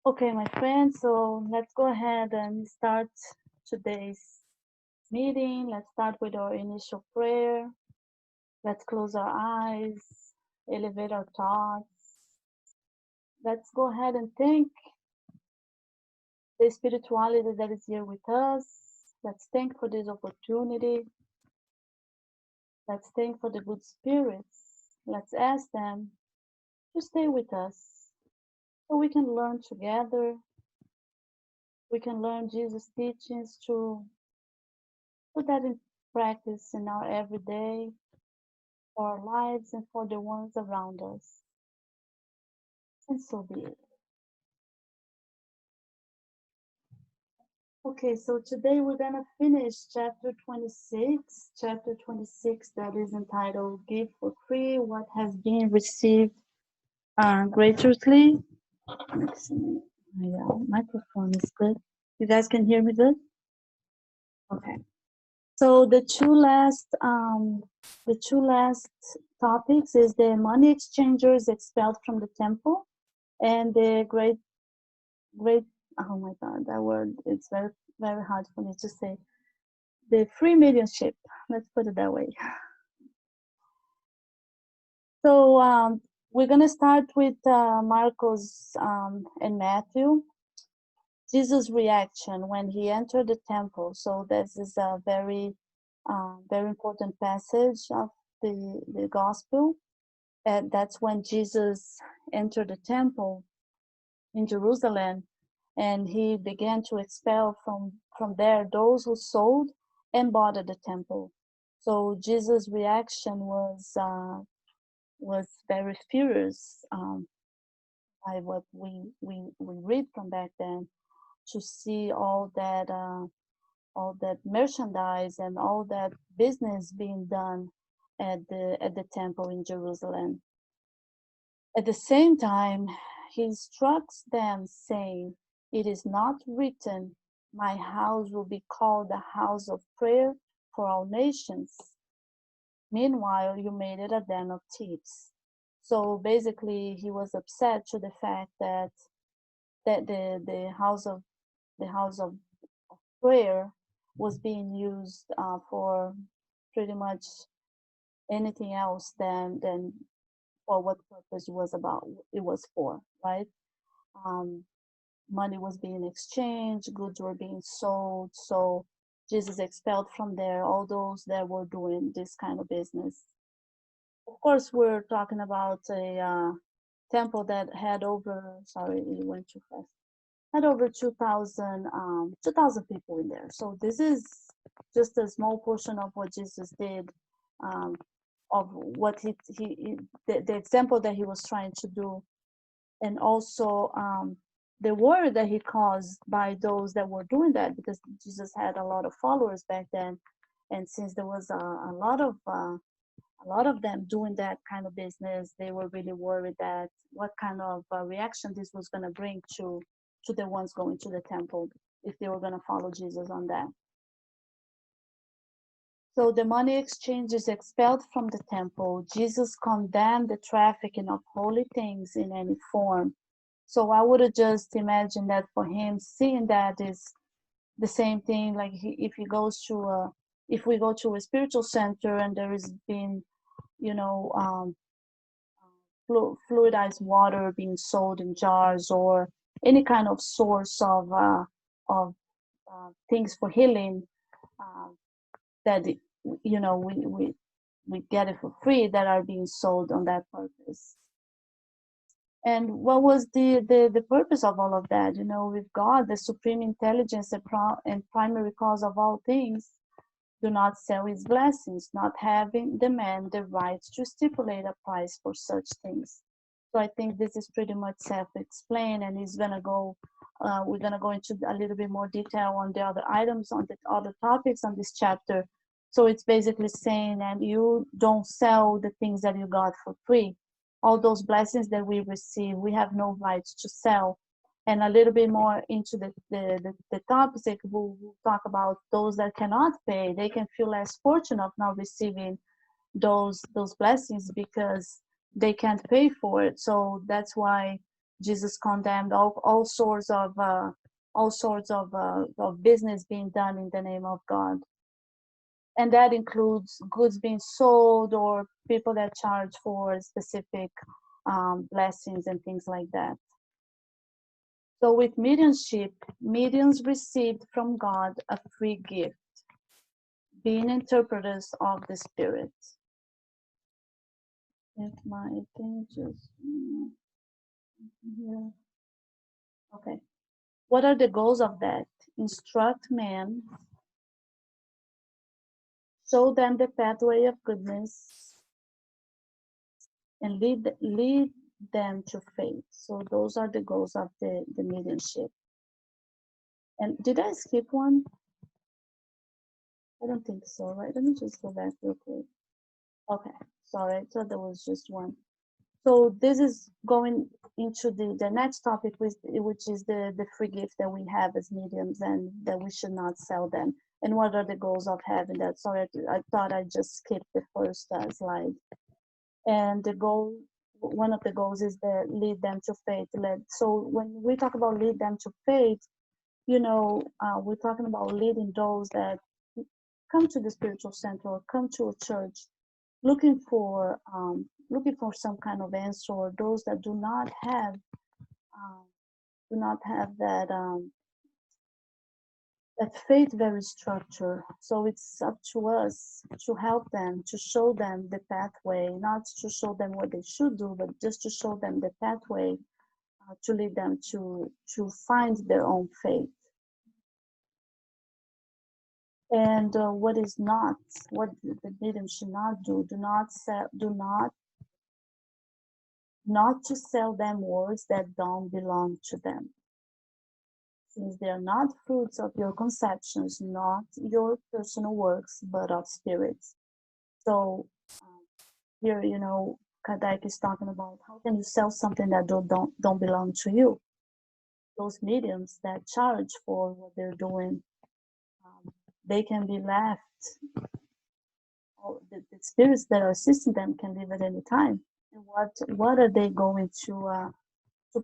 Okay, my friends, so let's go ahead and start today's meeting. Let's start with our initial prayer. Let's close our eyes, elevate our thoughts. Let's go ahead and thank the spirituality that is here with us. Let's thank for this opportunity. Let's thank for the good spirits. Let's ask them to stay with us so we can learn together. We can learn Jesus' teachings to put that in practice in our everyday, for our lives, and for the ones around us. And so be it. Okay, so today we're going to finish chapter 26. Chapter 26 that is entitled Give for Free What Has Been Received Gratuitously. Let's see. My microphone is good. You guys can hear me good? Okay. So the two last topics is the money exchangers expelled from the temple, and the great, oh my god, that word, it's very hard for me to say, the free mediumship, let's put it that way. So we're going to start with Marcos and Matthew. Jesus' reaction when he entered the temple. So this is a very important passage of the gospel. And that's when Jesus entered the temple in Jerusalem, and he began to expel from there those who sold and bought at the temple. So Jesus' reaction was very furious, by what we read from back then, to see all that merchandise and all that business being done at the temple in Jerusalem. At the same time, he instructs them, saying, "It is not written, 'My house will be called a house of prayer for all nations.' Meanwhile, you made it a den of thieves." So basically, he was upset to the fact that the house of prayer was being used for pretty much anything else than for what purpose it was for, right? um, Money was being exchanged, goods were being sold. So Jesus expelled from there all those that were doing this kind of business. Of course, we're talking about a temple that had over, sorry, it went too fast, had over 2,000 people in there. So this is just a small portion of what Jesus did, um, of what the example that he was trying to do, and also the worry that he caused by those that were doing that, because Jesus had a lot of followers back then, and since there was a lot of them doing that kind of business, they were really worried that what kind of reaction this was going to bring to the ones going to the temple if they were going to follow Jesus on that. So the money exchange is expelled from the temple. Jesus condemned the trafficking of holy things in any form. So I would have just imagined that for him, seeing that is the same thing. Like if we go to a spiritual center and there is been, you know, fluidized water being sold in jars, or any kind of source of things for healing, uh, that we get it for free, that are being sold on that purpose. And what was the purpose of all of that? With God, the supreme intelligence and primary cause of all things, do not sell his blessings, not having demand the rights to stipulate a price for such things. So I think this is pretty much self-explained, and we're gonna go into a little bit more detail on the other items, on the other topics on this chapter. So it's basically saying that you don't sell the things that you got for free. All those blessings that we receive, we have no rights to sell. And a little bit more into the topic, we'll talk about those that cannot pay. They can feel less fortunate of not receiving those blessings because they can't pay for it. So that's why Jesus condemned all sorts of business being done in the name of God. And that includes goods being sold or people that charge for specific blessings and things like that. So with mediumship, mediums received from God a free gift, being interpreters of the Spirit. If my thing just here. Okay. What are the goals of that? Instruct men, show them the pathway of goodness, and lead them to faith. So those are the goals of the mediumship. And did I skip one? I don't think so, right? Let me just go back real quick. Okay, sorry, I thought there was just one. So this is going into the next topic, which is the free gift that we have as mediums and that we should not sell them. And what are the goals of having that? Sorry, I thought I just skipped the first slide. And the goal, one of the goals is the lead them to faith. So when we talk about lead them to faith, you know, we're talking about leading those that come to the spiritual center or come to a church looking for some kind of answer, or those that do not have that faith very structure. So it's up to us to help them, to show them the pathway, not to show them what they should do, but just to show them the pathway to lead them to find their own faith. And what the medium should not do, not to sell them words that don't belong to them, since they are not fruits of your conceptions, not your personal works, but of spirits. So here, you know, Kardec is talking about how can you sell something that don't belong to you? Those mediums that charge for what they're doing, they can be left. Or the spirits that are assisting them can leave at any time. And what are they going to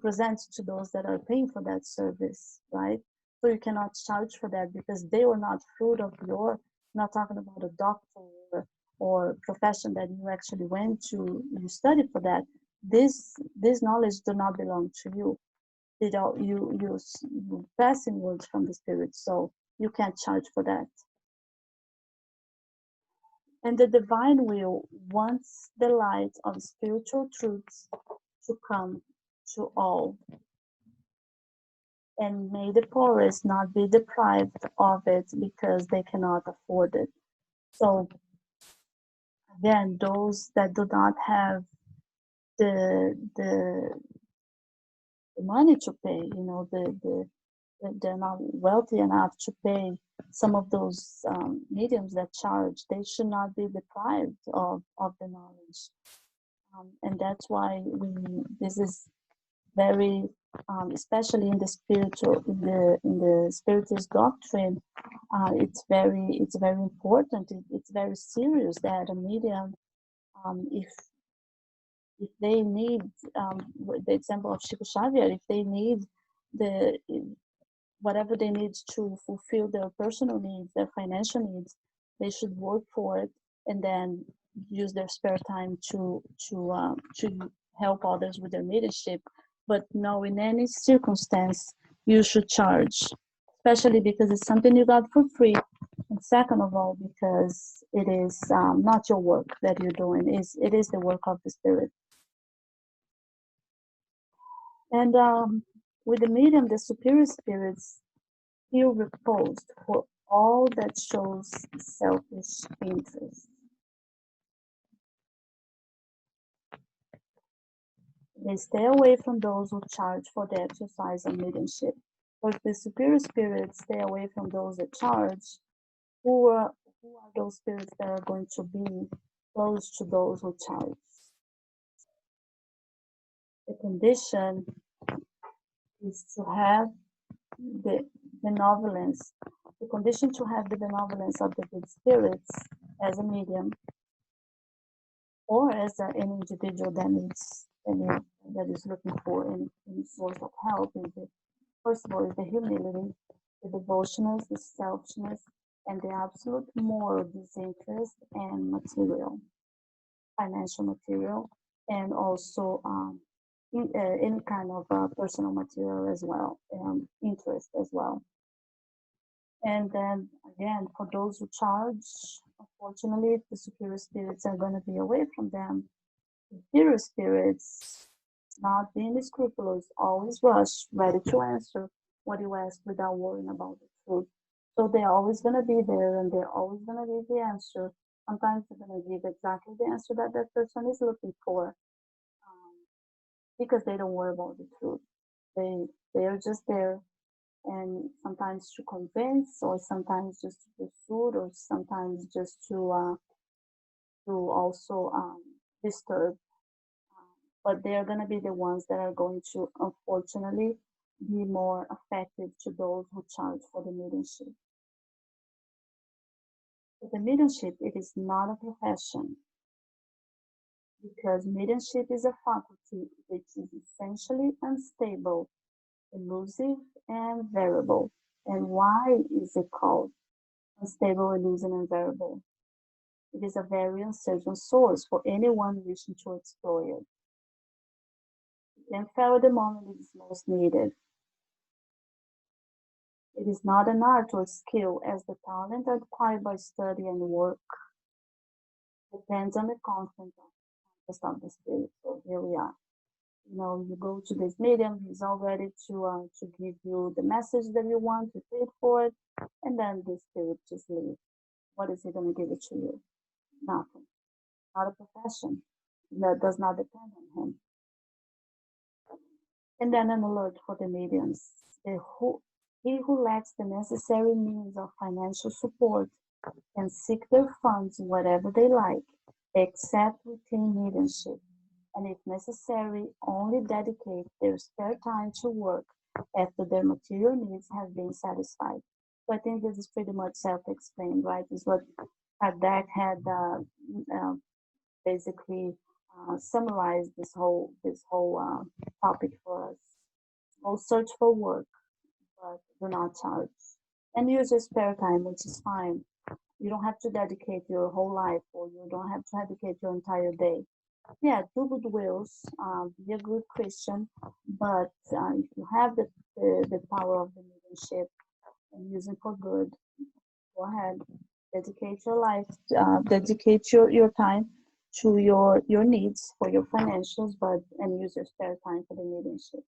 present to those that are paying for that service, right? So you cannot charge for that because they were not fruit of your, not talking about a doctor or profession that you actually went to, you studied for that. This knowledge do not belong to you. You passing words from the spirit, so you can't charge for that. And the divine will wants the light of spiritual truths to come to all. And may the poorest not be deprived of it because they cannot afford it. So again, those that do not have the money to pay, you know, they're not wealthy enough to pay some of those mediums that charge, they should not be deprived of the knowledge. And that's why this is very, especially in the spiritual, in the spiritist doctrine, it's very important. It's very serious that a medium, if they need, the example of Chico Xavier, if they need whatever they need to fulfill their personal needs, their financial needs, they should work for it and then use their spare time to help others with their mediumship. But no, in any circumstance, you should charge, especially because it's something you got for free. And second of all, because it is not your work that you're doing, it is the work of the Spirit. And with the medium, the superior spirits feel repulsed for all that shows selfish interest. They stay away from those who charge for the exercise of mediumship. But the superior spirits stay away from those that charge. Who are those spirits that are going to be close to those who charge? The condition is to have the benevolence. The condition to have the benevolence of the good spirits as a medium or as an individual that needs that is looking for any source of help is first of all, is the humility, the devotionals, the selfishness, and the absolute moral disinterest and financial material, and also any kind of personal material as well, interest as well. And then again, for those who charge, unfortunately, the superior spirits are going to be away from them. Inferior spirits, not being scrupulous, always rush, ready to answer what you ask without worrying about the truth. So they're always going to be there and they're always going to give the answer. Sometimes they're going to give exactly the answer that that person is looking for because they don't worry about the truth. They are just there, and sometimes to convince, or sometimes just to pursue, or sometimes just to also disturb. But they are going to be the ones that are going to, unfortunately, be more effective to those who charge for the mediumship. But the mediumship, it is not a profession, because mediumship is a faculty which is essentially unstable, elusive, and variable. And why is it called unstable, elusive, and variable? It is a very uncertain source for anyone wishing to explore it. It can fail at the moment it is most needed. It is not an art or skill, as the talent acquired by study and work depends on the constant of the spirit. So here we are. You know, you go to this medium, he's all ready to give you the message that you want, you pay for it, and then the spirit just leaves. What is he going to give it to you? Nothing. Not a profession. That does not depend on him. And then an alert for the mediums. He who lacks the necessary means of financial support can seek their funds wherever they like, except within mediumship, and if necessary, only dedicate their spare time to work after their material needs have been satisfied. So I think this is pretty much self-explained, right? Is what Kardec had uh, basically summarized this whole topic for us. All search for work, but do not charge, and use your spare time, which is fine. You don't have to dedicate your whole life, or you don't have to dedicate your entire day. Yeah, do good wills, be a good Christian, but if you have the power of the mediumship and use it for good, go ahead, dedicate your life, dedicate your time to your needs for your financials, but and use your spare time for the mediumship.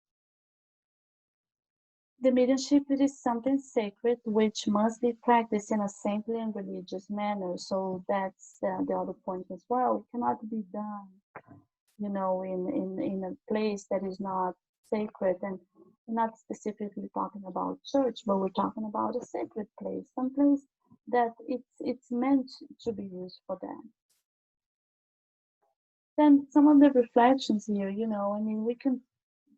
The mediumship, it is something sacred which must be practiced in a saintly and religious manner. So that's the other point as well. It cannot be done, you know, in a place that is not sacred. And we're not specifically talking about church, but we're talking about a sacred place, some place that it's meant to be used for that. Then some of the reflections here, you know, I mean, we can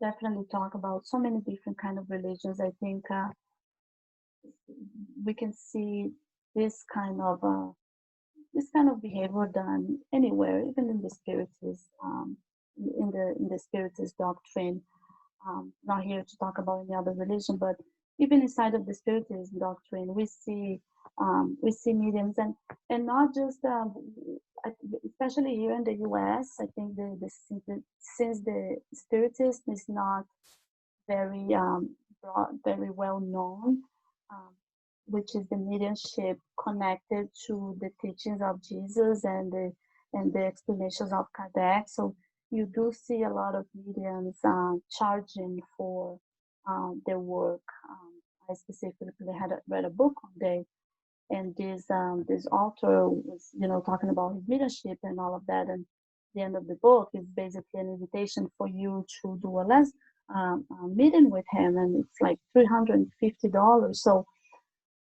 definitely talk about so many different kind of religions. I think we can see this kind of this kind of behavior done anywhere, even in the spiritist in the spiritist doctrine. Not here to talk about any other religion, but even inside of the spiritist doctrine, we see mediums, and not just especially here in the U.S. I think since the spiritist is not very very well known, um, which is the mediumship connected to the teachings of Jesus and the explanations of Kardec. So you do see a lot of mediums charging for their work. I specifically had read a book one day, and this author was, you know, talking about his mediumship and all of that. And the end of the book is basically an invitation for you to do a meeting with him, and it's like $350. So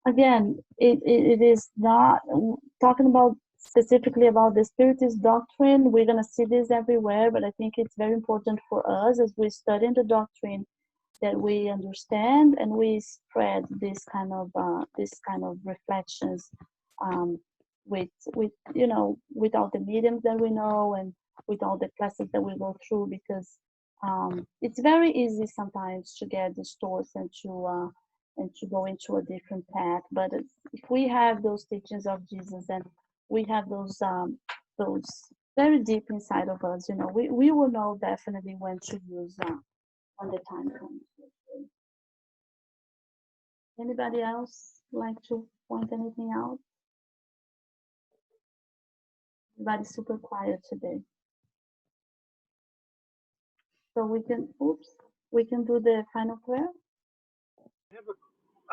again, it is not talking about specifically about the spiritist doctrine. We're going to see this everywhere, but I think it's very important for us as we study the doctrine that we understand and we spread this kind of reflections, with you know, with all the mediums that we know, with all the classes that we go through, because it's very easy sometimes to get distorted and to go into a different path. But if we have those teachings of Jesus, and we have those very deep inside of us, we will know definitely when to use when the time comes. Anybody else like to point anything out? Everybody's super quiet today. So we can do the final prayer.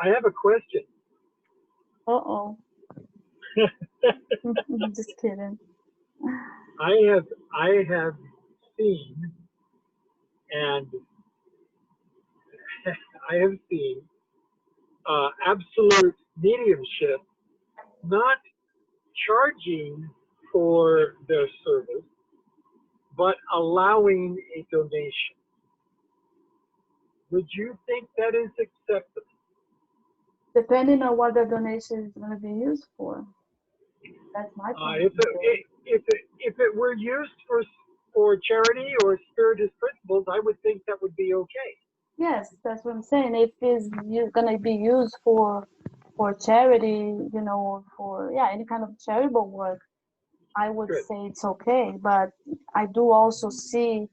I have a question. Uh-oh. Just kidding. I have seen, and I have seen absolute mediumship not charging for their service, but allowing a donation. Would you think that is acceptable? Depending on what the donation is going to be used for. That's my point of view. If it were used for charity or spiritist principles, I would think that would be okay. Yes, that's what I'm saying. If it's going to be used for charity, for any kind of charitable work, I would Good. say it's okay. But I do also see,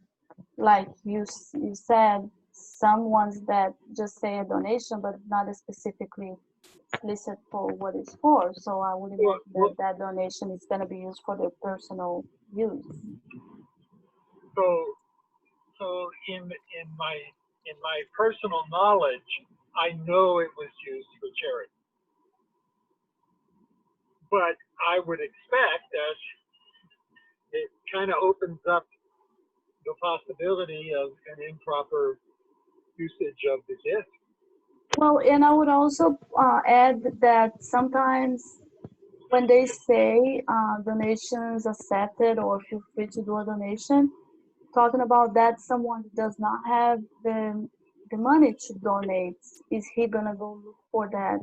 like you said, some ones that just say a donation, but not specifically explicit for what it's for. So I would imagine that donation is going to be used for their personal use. So in my personal knowledge, I know it was used for charity. But I would expect that it kind of opens up the possibility of an improper usage of the gift. Well, and I would also add that sometimes when they say donations accepted or feel free to do a donation, talking about that someone does not have the money to donate, is he gonna go look for that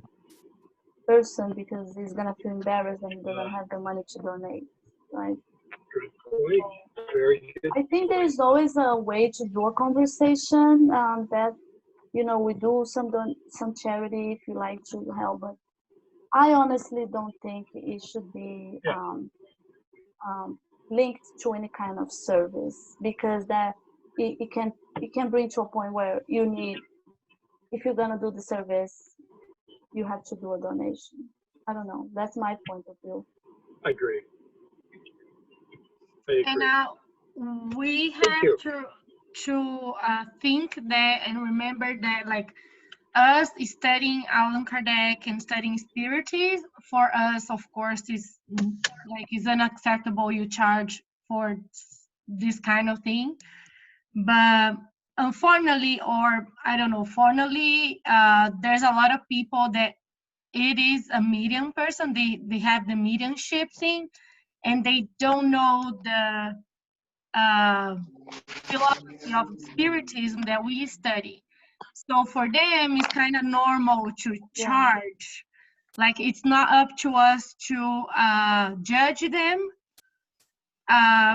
person because he's gonna feel embarrassed and he doesn't have the money to donate, right? Good point. Very good. I think there is always a way to do a conversation that we do some charity if you like to help, but I honestly don't think it should be linked to any kind of service, because that it can bring to a point where you need, if you're gonna do the service, you have to do a donation. I don't know. That's my point of view. I agree. And we have to think that and remember that, like, us studying Allan Kardec and studying spiritism, for us, of course, is unacceptable. You charge for this kind of thing, but unfortunately, or I don't know, fortunately, there's a lot of people that it is a medium person. They have the mediumship thing, and they don't know the philosophy of spiritism that we study. So for them, it's kind of normal to charge. Like, it's not up to us to judge them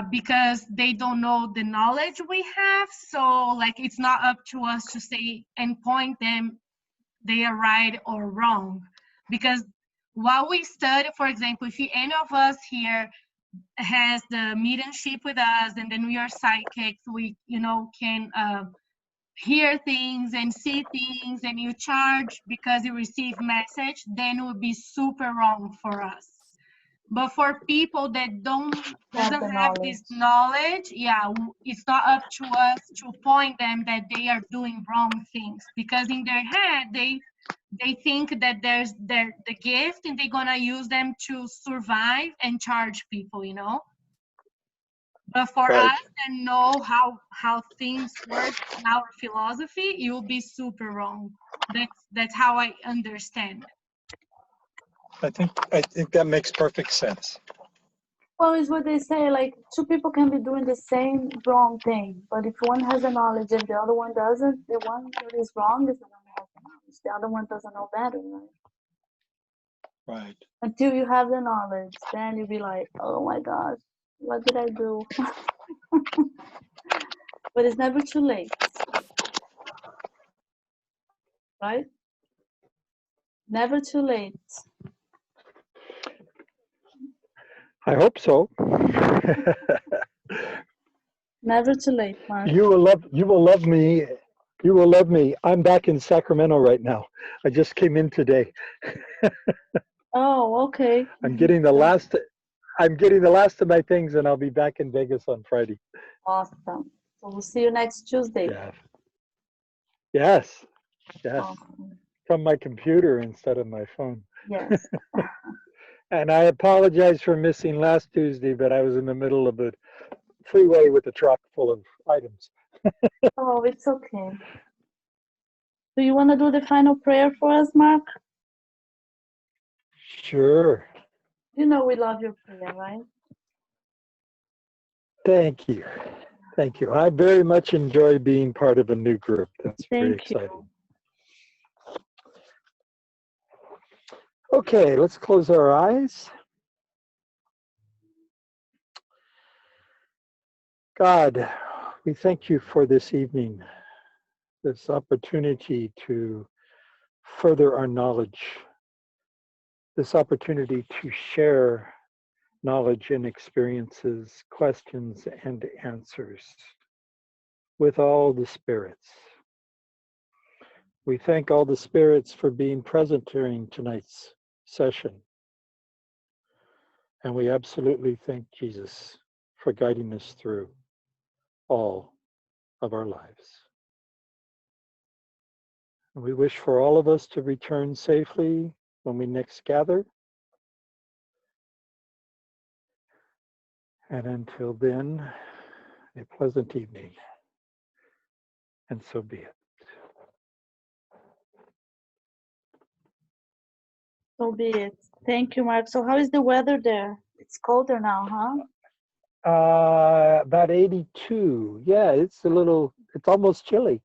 because they don't know the knowledge we have. So, like, it's not up to us to say and point them they are right or wrong. Because while we study, for example, if any of us here has the mediumship with us, and then we are psychics, we can hear things and see things, and you charge because you receive message, then it would be super wrong for us. But for people that doesn't have this knowledge, it's not up to us to point them that they are doing wrong things, because in their head they think that there's the gift and they're gonna use them to survive and charge people, But for us to know how things work in our philosophy, it will be super wrong. That's how I understand. I think that makes perfect sense. Well, it's what they say, like, two people can be doing the same wrong thing, but if one has a knowledge and the other one doesn't, the one that is wrong is the one that has the knowledge. The other one doesn't know better, right? Right. Until you have the knowledge, then you'll be like, oh my gosh, What did I do? But it's never too late, right? Never too late. I hope so. Never too late, Mark. You will love me. You will love me. I'm back in Sacramento right now. I just came in today. Oh, okay. I'm getting the last of my things, and I'll be back in Vegas on Friday. Awesome. So we'll see you next Tuesday. Yeah. Yes. Yes. Awesome. From my computer instead of my phone. Yes. And I apologize for missing last Tuesday, but I was in the middle of a freeway with a truck full of items. Oh, it's okay. Do you want to do the final prayer for us, Mark? Sure. You know we love your prayer, right? Thank you. Thank you. I very much enjoy being part of a new group. That's very Thank you. exciting. Okay, let's close our eyes. God, we thank you for this evening, this opportunity to further our knowledge, this opportunity to share knowledge and experiences, questions and answers with all the spirits. We thank all the spirits for being present during tonight's session. And we absolutely thank Jesus for guiding us through all of our lives. And we wish for all of us to return safely when we next gather. And until then, a pleasant evening. And so be it. So be it. Thank you, Mark. So how is the weather there? It's colder now, huh? About 82. Yeah, it's almost chilly.